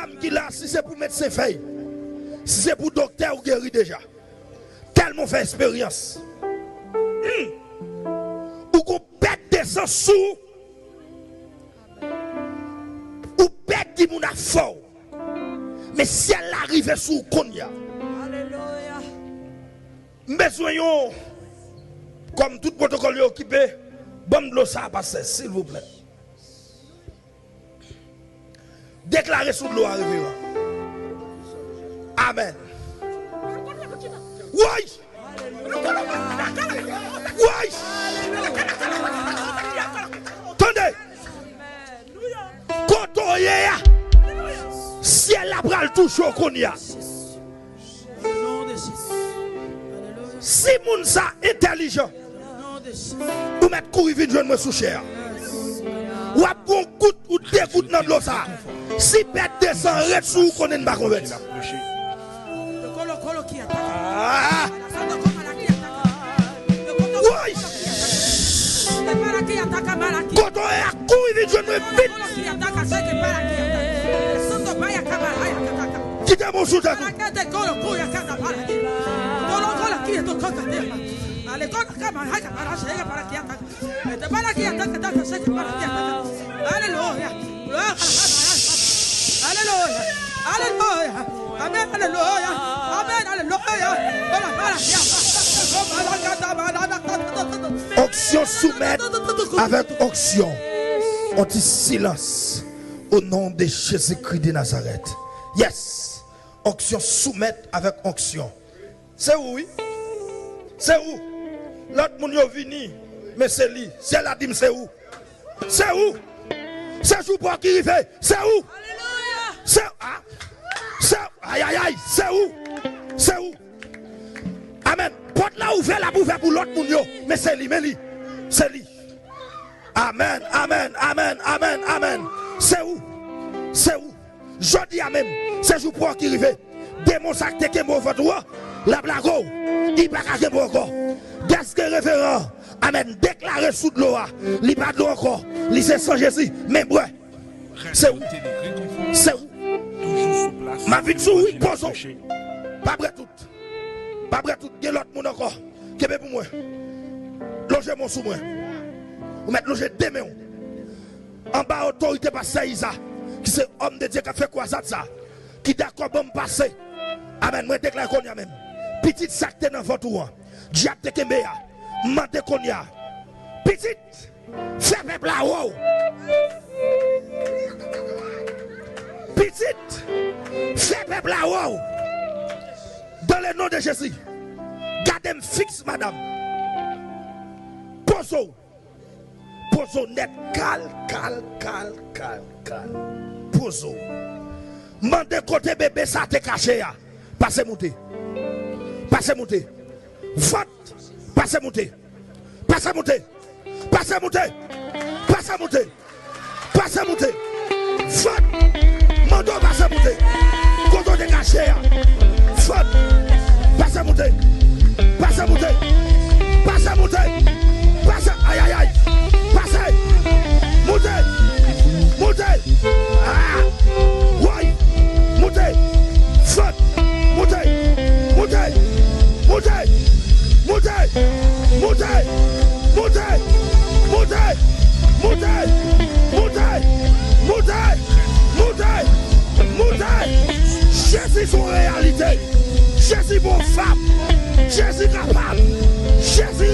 dame qui là, si c'est pour médecin fait, si c'est pour docteur ou guéri déjà. Tellement fait expérience. Ou qu'on pète des sens sous. Ou pète qui moun a fort. Mais si elle arrive sous Konya. Alléluia. Besoin comme tout protocole occupé, bon de l'eau ça passe, s'il vous plaît. Déclarez sous l'eau arrivé. Amen. Oui. Oui. Attendez. Quand on y est, si elle a pris le touche au Konya. Si moun sa intelligent, ou mettre courir vite joindre moi sous cher. Ou a bon coup ou deux coups dans l'eau ça. Si pète descend reste sous connaît pas convaincre. Oui. Quand on est à courir vite joindre vite. Quittez mon soutien. Amen, alléluia. Amen, alléluia. Onction soumettre avec onction. On dit silence au nom de Jésus-Christ de Nazareth. Yes. Onction soumettre avec onction. C'est où, oui? C'est où? L'autre monde est venu, mais c'est lui. C'est la dîme, c'est où? C'est où? C'est jour pour qui arrive? C'est où? C'est ah. C'est aïe aïe aïe, c'est où? C'est où? Amen. Porte là ouvert la bouche pour l'autre monde, mais c'est lui, c'est lui. Amen, amen, amen, amen, amen. C'est où? C'est où? Je dis à même, c'est jour pour qui arrive. Démon sac te kemo votre roi, la blago, il pas qu'à kemo encore. Qu'est-ce que référent? Amen. Déclaré sous de l'eau, il pas de l'eau encore. Il c'est sans Jésus, mais ouais. C'est où? C'est où? Ma vie de sous, oui, posons. Pas prêt tout. Pas prêt tout. Il y a l'autre monde encore. Qui est pour moi? Logez mon sous moi. Vous mettez loger deux mains. En bas, autorité passée Isa. Qui c'est homme de Dieu qui a fait quoi ça? Qui d'accord bon passer. Amen. Moi déclare qu'on y a même. Petite sacté dans votre roi. Diable de Kembea. Mante qu'on y a. Petite. Fais peuple là. Wow. Petite. Fais peuple là. Wow. Dans le nom de Jésus. Gardez-moi fixe, madame. Poso. Poso net. Cal. Poso. Mande côté bébé ça te caché. Passez monter. Passez monter. Vote. Passez monter. Passez monter. Passez monter. Passez monter. Passez monter. Vote. Mando passez monter. Quand on est caché. Vote. Passez monter. Passez monter. Passez monter. Passez. Aïe aïe aïe. Passez. Montez. Montez. Ah. Oui. Montez. Vote. Montez. Montez. Montez. Montez. Montez. Montez. Montez. Montez. Montez. Montez. Montez. Montez. Jésus son réalité. Jésus bon femme. Jésus capable. Jésus